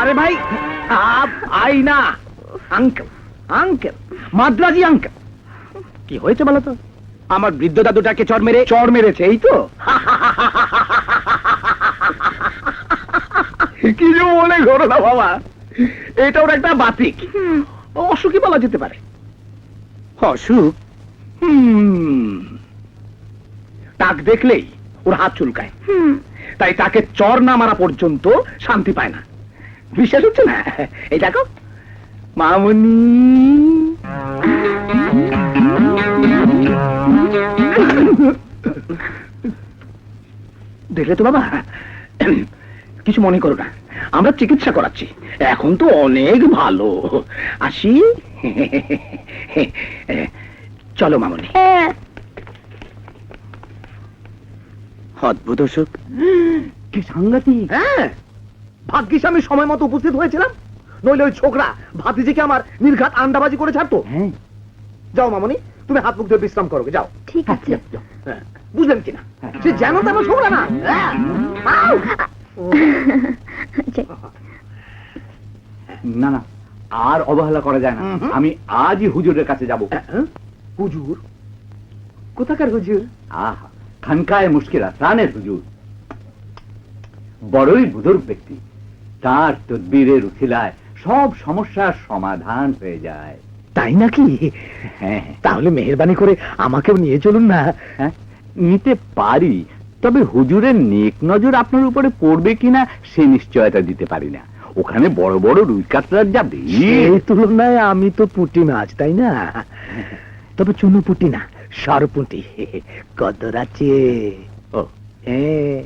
আরে ভাই, ভাই না, আঙ্কেল, আঙ্কেল, মাদ্রাজি আঙ্কেল। কি হয়েছে বলো তো? আমার বৃদ্ধ দাদুটাকে চড় মেরেছে, এই তো। কি যে মনে করো না বাবা, এটা ওর একটা বাতিক, অসুখই বলা যেতে পারে। অসুখ? টাক দেখলেই ওর হাত চুলকায়, তাই তাকে চর না মারা পর্যন্ত শান্তি পায় না। বিশ্বাস হচ্ছে না? এই দেখো মামুনি, দেখলে তো বাবা, কিছু মনে করো না, আমরা চিকিৎসা করাচ্ছি, এখন তো অনেক ভালো। আসি, চলো মামুনি। অদ্ভুত অসুখ, কি সাংঘাতিক। হ্যাঁ, ভাগ্যিস আমি সময় মতো উপস্থিত হয়েছিলাম, নইলে ওই ছোকরা ভাতিজিকে আমার নির্ঘাত আন্ডাবাজি করে ছাড়তো। যাও মামুনি, তুমি হাত মুখ ধরে বিশ্রাম করো, যাও। ঠিক আছে। বুঝলেন কিনা? সে যেন তেমন ছোকরা না। না না, আর অবহেলা করা যায় না। আমি আজই হুজুরের কাছে যাব। হুজুর? কোথাকার হুজুর? আহা, খানকায় মুশকিল আসানের হুজুর, বড়ই বুজুর্গ ব্যক্তি। তার তদবিরের উছিলায় সব সমস্যার সমাধান হয়ে যায়। তাই নাকি? হ্যাঁ, তাহলে মেহেরবানি করে আমাকেও নিয়ে চলুন না। হ্যাঁ, নিতে পারি, তবে হুজুরের নেক নজর আপনার উপরে পড়বে কিনা সে নিশ্চয়তা দিতে পারি না। ওখানে বড় বড় রুই কাতলার যা ভিড়, এই তুলনায় আমি তো পুঁটি মাছ, তাই না? তবে চুনো পুঁটি না, সরপুঁটি। কদর আছে। ও হ্যাঁ।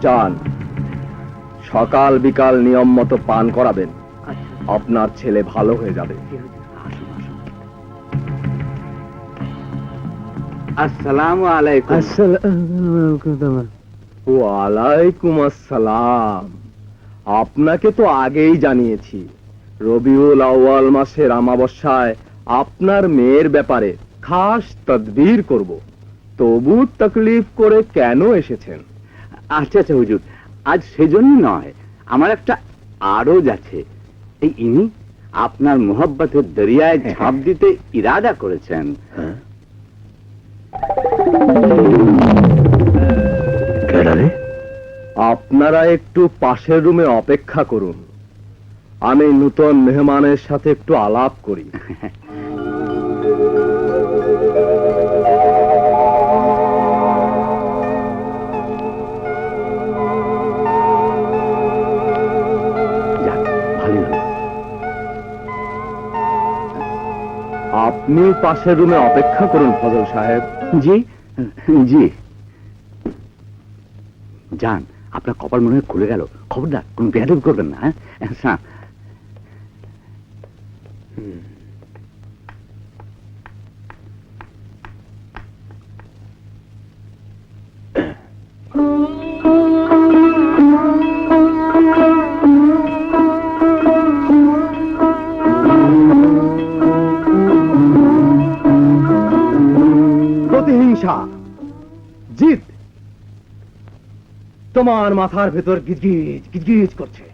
যান, সকাল বিকাল নিয়ম মতো পান করাবেন, আপনার ছেলে ভালো হয়ে যাবে। আসসালামু আলাইকুম। ওয়ালাইকুম আসসালাম। আপনাকে তো আগেই জানিয়েছি, রবিউল আউয়াল মাসের আমাবস্যায় আপনার মেয়ের ব্যাপারে খাস তদবির করব, তবু তকলিফ করে কেন এসেছেন? আচ্ছা আচ্ছা হুজুর, আজ সেজন্য নয়, আমার একটা আরজ আছে। এই ইনি আপনার মোহব্বতের দরিয়ায় ঝাঁপ দিতে ইরাদা করেছেন। আপনারা একটু পাশের রুমে অপেক্ষা করুন, আমি নূতন মেহমানের সাথে একটু আলাপ করি। আপনি পাশের রুমে অপেক্ষা করুন ফজল সাহেব। জি জি, যান, আপনার কপাল মনে হয় খুলে গেল। খবরদার কোন বেয়াদবি করবেন না। হ্যাঁ, প্রতিহিংসা, জিদ তোমার মাথার ভেতর গিজগিজ গিজগিজ করছে।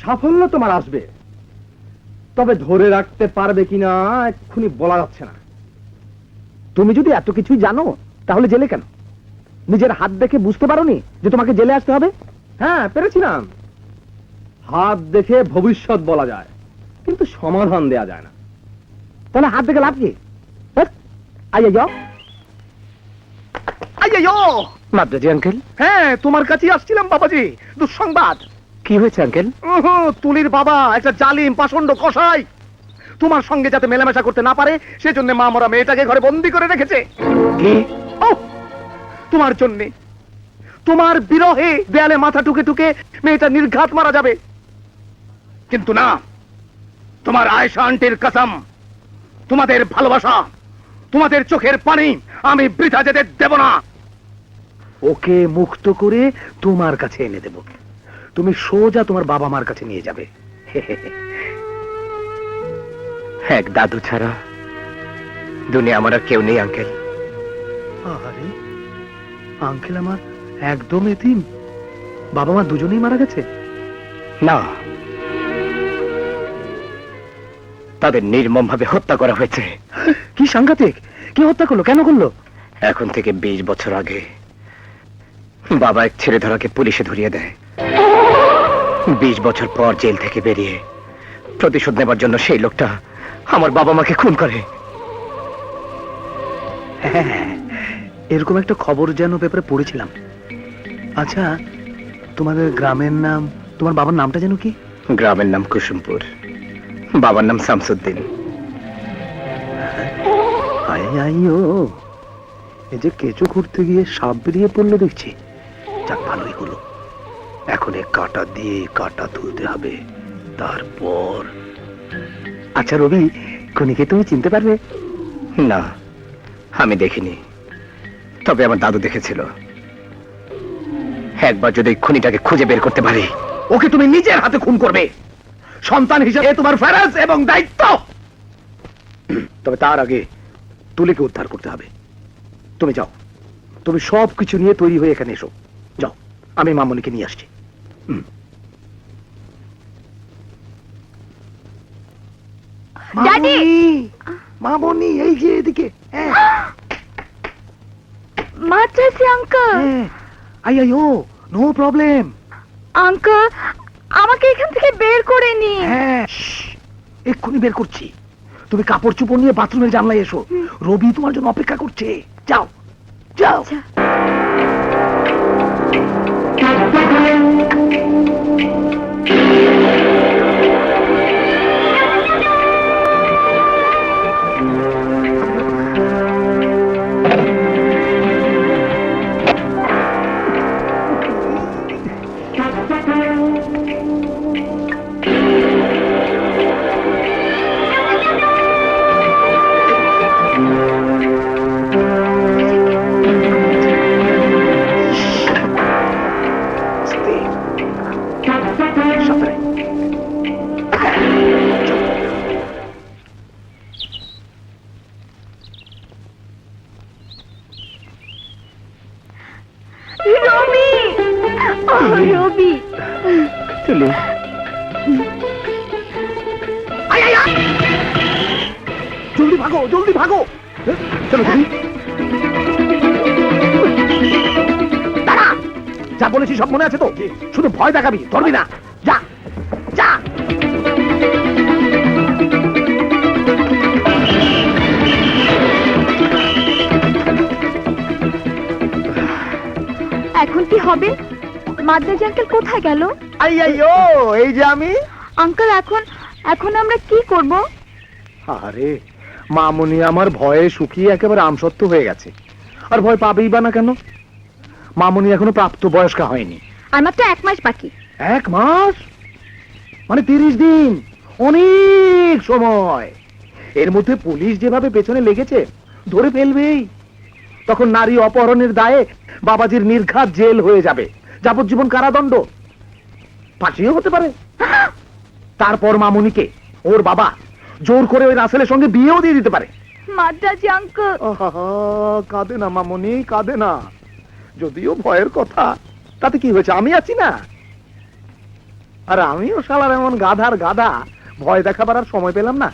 সাফল্য তোমার আসবে, তবে ধরে রাখতে পারবে কিনা এক্ষুনি বলা যাচ্ছে না। তুমি যদি এত কিছুই জানো, তাহলে জেলে কেন? নিজের হাত দেখে বুঝতে পারোনি যে তোমাকে জেলে আসতে হবে? হ্যাঁ, পেরেছিলাম। হাত দেখে ভবিষ্যৎ বলা যায়, কিন্তু সমাধান দেয়া যায় না। তাহলে হাত দেখে লাভ কি? আইয়া যাও। মাদ্রাজি আঙ্কেল। হ্যাঁ, তোমার কাছে আসছিলাম বাবাজি, দুঃসংবাদ। কি হয়েছে আঙ্কেল? তুলির বাবা একটা জালিম পাষণ্ড কসাই, তোমার সঙ্গে যাতে মেলামেশা করতে না পারে সেজন্য মা মরা মেয়েটাকে ঘরে বন্দি করে রেখেছে। কি? তোমার জন্য, তোমার বিরহে দেয়ালে মাথা টুকে টুকে মেয়েটা নির্ঘাত মারা যাবে। কিন্তু না, তোমার আয়েশা আন্টির কসম, তোমাদের ভালোবাসা, তোমাদের চোখের পানি আমি বৃথা যেতে দেব না। ওকে মুক্ত করে তোমার কাছে এনে দেব, তুমি সোজা তোমার বাবা মার কাছে নিয়ে যাবে। এক দাদু ছাড়া দুনিয়া আমার আর কেউ নেই আঙ্কেল। আরে আঙ্কেল আমার একদম এতিম, বাবা মা দুজনেই মারা গেছে? না, তাদের নির্মম ভাবে হত্যা করা হয়েছে। কি সাংঘাতিক! কে হত্যা করলো, কেন করলো? এখন থেকে 20 বছর আগে বাবা এক ছেলে ধরাকে পুলিশে ধরিয়ে দেয়। 20 বছর পর জেল থেকে বেরিয়ে প্রতিশোধ নেবার জন্য সেই লোকটা আমার বাবা মাকে খুন করে। হ্যাঁ, এরকম একটা খবর যেন পেপারে পড়েছিলাম। আচ্ছা, তোমাদের গ্রামের নাম, তোমার বাবার নামটা যেন কি? গ্রামের নাম কুসুমপুর, বাবার নাম শামসুদ্দিন। আইও, এই যে কেঁচো খুঁড়তে গিয়ে সাপ বেরিয়ে পড়লো দেখছি। যাক, ভালোই হলো। এখন এই কাঁটা দিয়ে কাঁটা তুলতে হবে, তারপর। আচ্ছা রবি, খুনিকে তুমি চিনতে পারবে? না, আমি দেখিনি, তবে আমার দাদু দেখেছিল। একবার যদি খুনিটাকে খুঁজে বের করতে পারি, ওকে তুমি নিজের হাতে খুন করবে। সন্তান হিসেবে তোমার ফেরাজ এবং দায়িত্ব। তবে তার আগে তুলিকে উদ্ধার করতে হবে। তুমি যাও, তুমি সবকিছু নিয়ে তৈরি হয়ে এখানে এসো। যাও, আমি মামনিকে নিয়ে আসছি। ড্যাডি! মামনি, এই যে এদিকে। হ্যাঁ, মাছ চাইছি আঙ্কেল। হ্যাঁ, আইও, নো প্রবলেম। আঙ্কেল, আমাকে এখান থেকে বের করে নিন। হ্যাঁ, এক্ষুনি বের করছি। তুমি কাপড় চোপড় নিয়ে বাথরুমের জানলায় এসো, রবি তোমার জন্য অপেক্ষা করছে। যাও যাও। আচ্ছা। সাবধানে। রবি! ও রবি! চলো। জলদি ভাগো, জলদি ভাগো। চলো তুমি। দাঁড়া, যা বলেছি সব মনে আছে তো? শুধু ভয় দেখাবি, ধরবি না। যা যা। এখন কি হবে? মাদ্রাজ আঙ্কেল কোথায় গেল? আইও, এই যে আমি। আঙ্কেল, এখন আমরা কি করব? আরে মামুনি আমার ভয়ে শুকিয়ে একেবারে আমসত্ব হয়ে গেছে, আর ভয় পাবেই বা না কেন? মামুনি এখনো প্রাপ্ত বয়স্কা হয়নি। আর মাত্র 1 মাস বাকি। 1 মাস মানে 30 দিন, অনেক সময়। এর মধ্যে পুলিশ যেভাবে পেছনে লেগেছে, ধরে ফেলবেই। তখন নারী অপহরণের দায়ে বাবাজির নির্ঘাত জেল হয়ে যাবে, যাবজ্জীবন কারাদণ্ড, ফাঁসিও হতে পারে। তারপর মামুনিকে ওর বাবা জোর করে ওই রাসেলের সঙ্গে বিয়েও দিয়ে দিতে পারে। মাদ্রাজ আঙ্কেল! কাঁদে না মামুনি, কাঁদে না। যদিও ভয়ের কথা, তাতে কি হয়েছে, আমি আছি না। আর আমিও শালার এমন গাধার গাধা, ভয় দেখাবার আর সময় পেলাম না।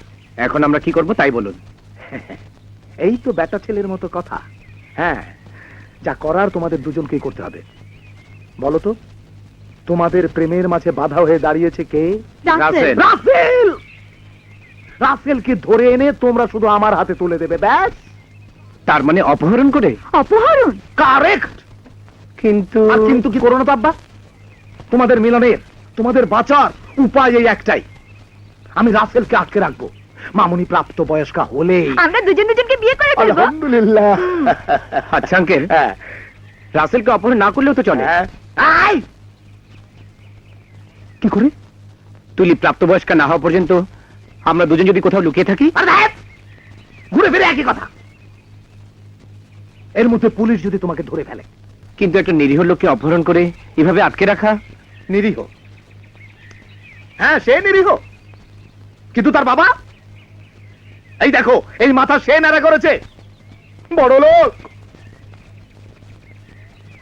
এখন আমরা কি করব তাই বলুন। এই তো বেটা ছেলের মতো কথা। হ্যাঁ, যা করার তোমাদের দুজনকেই করতে হবে। বলো তো, তোমাদের প্রেমের মাঝে বাধা হয়ে দাঁড়িয়েছে কে? রাসেল। রাসেল! রাসেলকে ধরে এনে তোমরা শুধু আমার হাতে তুলে দেবে, ব্যাস। তার মানে অপহরণ করে? অপহরণ? কারেক্ট। কিন্তু কিন্তু কি করো না তো আব্বা? তোমাদের মিলনের, তোমাদের বাঁচার উপায় এই একটাই। আমি রাসেলকে আটকে রাখবো। মামুনি প্রাপ্ত বয়স্কা হলে আমরা দুজনকে বিয়ে করে ফেলবো। আলহামদুলিল্লাহ। আচ্ছা আঙ্কেল, রাসেলকে অপহরণ না করলেও তো চলে। কি করে? তুলি প্রাপ্তবয়স্কা না হওয়া পর্যন্ত আমরা দুজন যদি কোথাও লুকিয়ে থাকি, ঘুরে ফিরে একই কথা। এর মধ্যে পুলিশ যদি তোমাকে ধরে ফেলে, কিন্তু একটা নিরীহ লোককে অপহরণ করে এভাবে আটকে রাখা। নিরীহ? হ্যাঁ, সে নিরীহ, কিন্তু তার বাবা, এই দেখো, এই মাথা সে নাড়া করেছে। বড় লোক,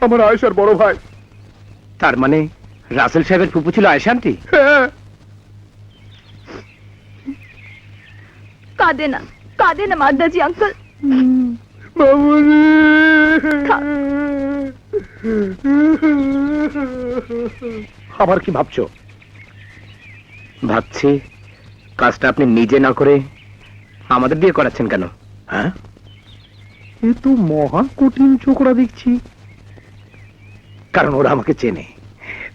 আমার আয়েশার বড় ভাই। তার মানে রাসেল সাহেবের ফুপু ছিল আয়েশা আন্টি? হ্যাঁ। কাঁদে না মাদ্দাজি আঙ্কেল। মামুনি, আবার কি ভাবছো? ভাবছি কাজটা আপনি নিজে না করে আমাদের দিয়ে করাচ্ছেন কেন? হ্যাঁ, এ তো মহা কঠিন ছোকরা দেখছি। কারণ ওরা আমাকে চেনে,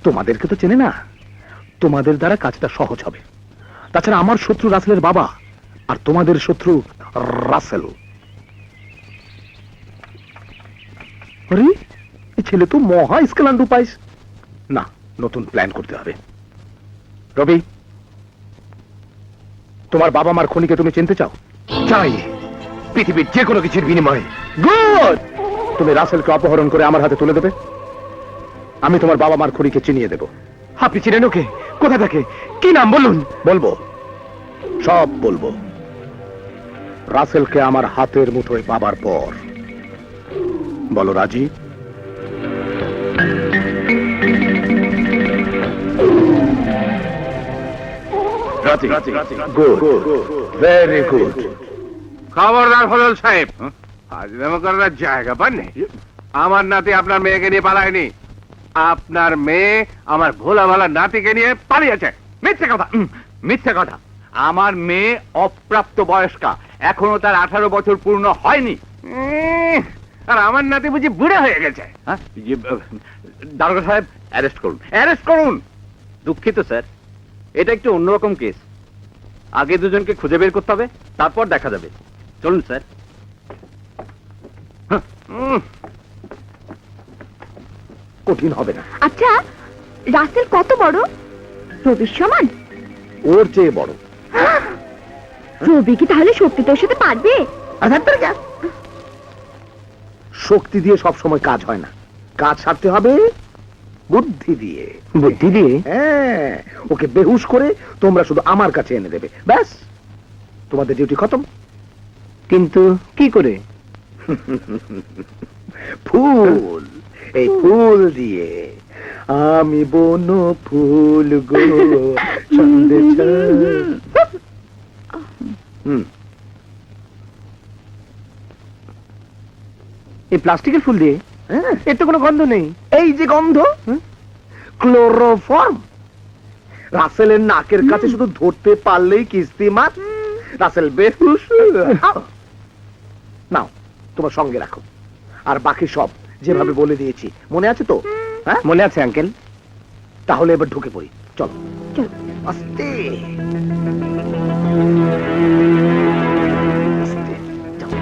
তোমাদেরকে তো চেনে না। তোমাদের দ্বারা কাজটা সহজ হবে। তাছাড়া আমার শত্রু রাসেলের বাবা, আর তোমাদের শত্রু রাসেল। আরে, এই ছেলে তো মহা স্কেলান্ডু পাইস। না, নতুন প্ল্যান করতে হবে। রবি, তোমার বাবা মার খনিকে তুমি চিনতে চাও? চাই, পৃথিবীর যে কোনো কিছুর বিনিময়ে। গুড! তুমি রাসেলকে অপহরণ করে আমার হাতে তুলে দেবে, আমি তোমার বাবা মার খনিকে চিনিয়ে দেব। আপনি চিনেন ওকে? কোথা থেকে? কি নাম বলুন? বলবো, সব বলবো। রাসেলকে আমার হাতের মুঠোয় পাবার পর বলো রাজি? Good, very good. খবরদার ফজল সাহেব, হাজরামো করার জায়গা পাননি। আমার নাতি আপনার মেয়েকে নিয়ে পালায়নি, আপনার মেয়ে আমার ভোলা ভালা নাতিকে নিয়ে পালিয়েছে। মিথ্যে কথা, মিথ্যে কথা। আমার মেয়ে অপ্রাপ্ত বয়স্কা, এখনো তার 18 বছর পূর্ণ হয়নি। আর আমার নাতি বুঝি বুড়ে হয়ে গেছে। হ্যাঁ, দারোগা সাহেব, অ্যারেস্ট করুন, অ্যারেস্ট করুন। দুঃখিত স্যার, এটা একটু অন্যরকম কেস। আগে দুজনকে খুঁজে বের করতে হবে, তারপর দেখা যাবে। চলুন স্যার। কঠিন হবে না। আচ্ছা, রাসেল কত বড়? রবির সমান? ওর চেয়ে বড়। রবি কি তাহলে শক্তি তোর সাথে পারবে? শক্তি দিয়ে সব সময় কাজ হয় না, কাজ সারতে হবে বুদ্ধি দিয়ে। বুদ্ধি দিয়ে? হ্যাঁ, ওকে বেহুশ করে তোমরা শুধু আমার কাছে এনে দেবে, ব্যাস তোমাদের ডিউটি খতম। কিন্তু কি করে? ফুল, এই ফুল দিয়ে। আমি বন ফুল গো ছন্দে এই প্লাস্টিকের ফুল দিয়ে? এর তো কোনো গন্ধ নেই। এই যে গন্ধ, ক্লোরোফর্ম। রাসেলের নাকের কাছে শুধু ধরতে পারলেই কিস্তি মাছ। রাসেল বেহুশ। নাও, তোমার সঙ্গে রাখো। আর বাকি সব যেভাবে বলে দিয়েছি মনে আছে তো? হ্যাঁ, মনে আছে আঙ্কেল। তাহলে এবার ঢুকে পড়ি, চলো। চল। আস্তে আস্তে, চলো।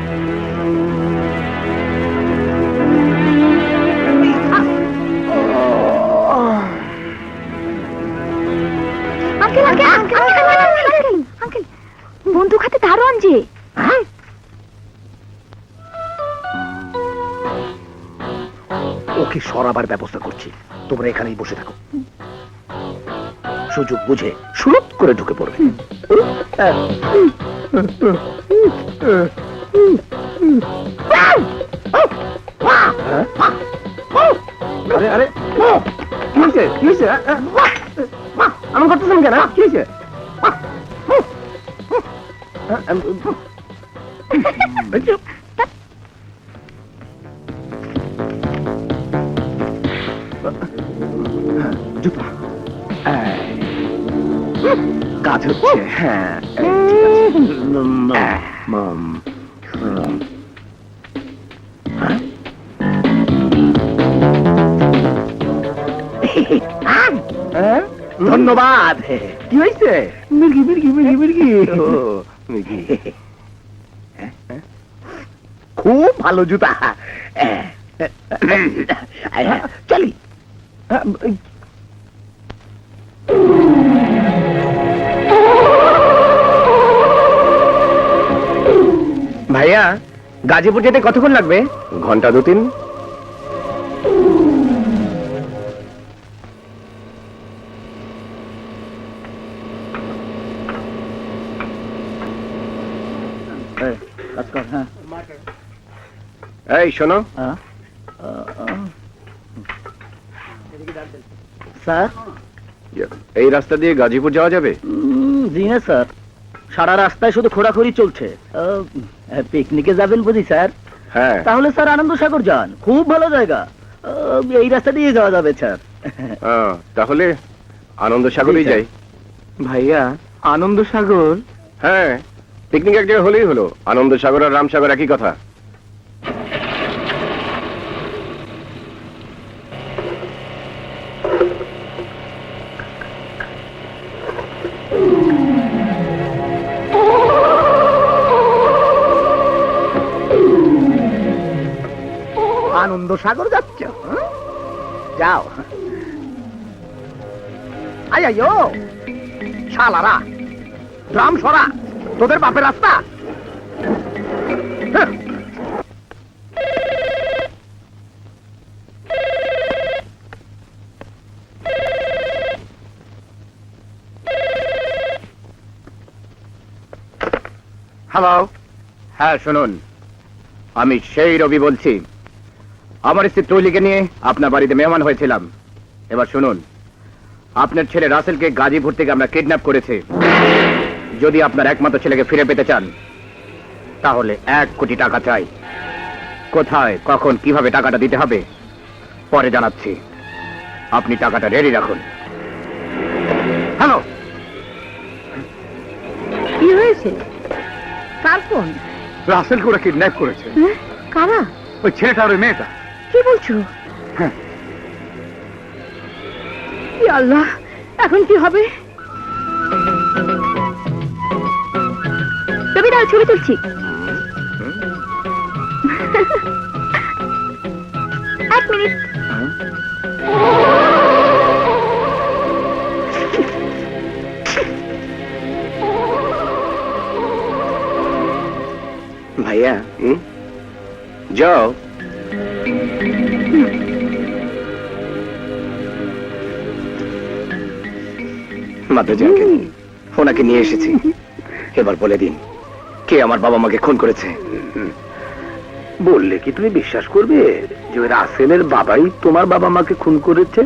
Uncle uncle uncle uncle uncle, বন্দুক হাতে দারোয়ান যে। হ্যাঁ? ওকে সরাবার ব্যবস্থা করছি, তোমরা এখানেই বসে থাকো। সুযোগ বুঝে সুরত করে ঢুকে পড়বে। আরে আরে, কি হয়েছে? কি হয়েছে? আমি করতেছেন কেন? কি হয়েছে? জুতা কাজ হচ্ছে। হ্যাঁ, ঠিক আছে। ধন্যবাদ। কি হয়েছে? মির্গি মির্গি মির্গি মির্গি। মির্গি, খুব ভালো জুতা। চলি। ভাইয়া, গাজীপুর যেতে কতক্ষণ লাগবে? ঘন্টা 2-3। এই শোনো, স্যার এই রাস্তা দিয়ে গাজীপুর যাওয়া যাবে? জি না স্যার, সারা রাস্তায় শুধু খোঁড়াখড়ি চলছে। পিকনিকে যাবেন বুঝি স্যার? হ্যাঁ। তাহলে স্যার আনন্দ সাগর যান, খুব ভালো জায়গা। এই রাস্তা দিয়ে যাওয়া যাবে স্যার। তাহলে আনন্দ সাগরেই জি, স্যার। যাই। ভাইয়া আনন্দ সাগর? হ্যাঁ, পিকনিক এক জায়গায় হলেই হলো। আনন্দ সাগর আর রামসাগর একই কথা। আনন্দ সাগর যাচ্ছ? হ্যাঁ? যাও। আই আইও শালারা, ড্রাম সরা, তোদের বাপের রাস্তা। হ্যাঁ। হ্যালো। হ্যাঁ শুনুন, আমি সেই রবি বলছি। আমার স্ত্রী তৈলিকে নিয়ে আপনার বাড়িতে মেহমান হয়েছিলাম। এবার শুনুন, আপনার ছেলে রাসেলকে গাজীপুর থেকে আমরা কিডন্যাপ করেছি। যদি আপনার একমাত্র ছেলেকে ফিরে পেতে চান তাহলে 1 কোটি টাকা চাই। কোথায়, কখন, কিভাবে টাকাটা দিতে হবে পরে জানাচ্ছি। আপনি টাকাটা রেডি রাখুন। হ্যালো। কি হয়েছে? কার ফোন? রাসেলকে ওরা কিডন্যাপ করেছে। কারা? ওই ছেলেটা আর ওই মেয়েটা। কি বলছো? ই আল্লাহ, এখন কি হবে? রবি দাও, ছবি তুলছি। এক মিনিট। ভাইয়া যাও। মাধুজানকে ওনাকে নিয়ে এসেছি। এবার বলে দিন, কে আমার বাবা মাকে খুন করেছে? বললে কি তুমি বিশ্বাস করবে যে ওই রাসেলের বাবাই তোমার বাবা মাকে খুন করেছে?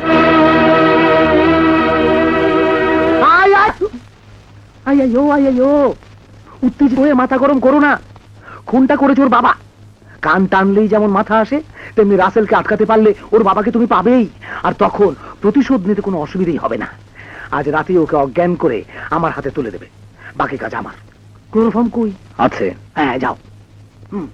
আই আই আই আইও আই আইও, উত্তেজিত হয়ে মাথা গরম করো না। খুনটা করেছে ওর বাবা। কান টানলেই যেমন মাথা আসে, তেমনি রাসেলকে আটকাতে পারলে ওর বাবাকে তুমি পাবেই। আর তখন প্রতিশোধ নিতে কোনো অসুবিধাই হবে না। আজ রাতে ওকে অজ্ঞান করে আমার হাতে তুলে দেবে। বাকি কাজ আমার। ক্লোরোফর্ম কই? আছে। হ্যাঁ, যাও। হুম।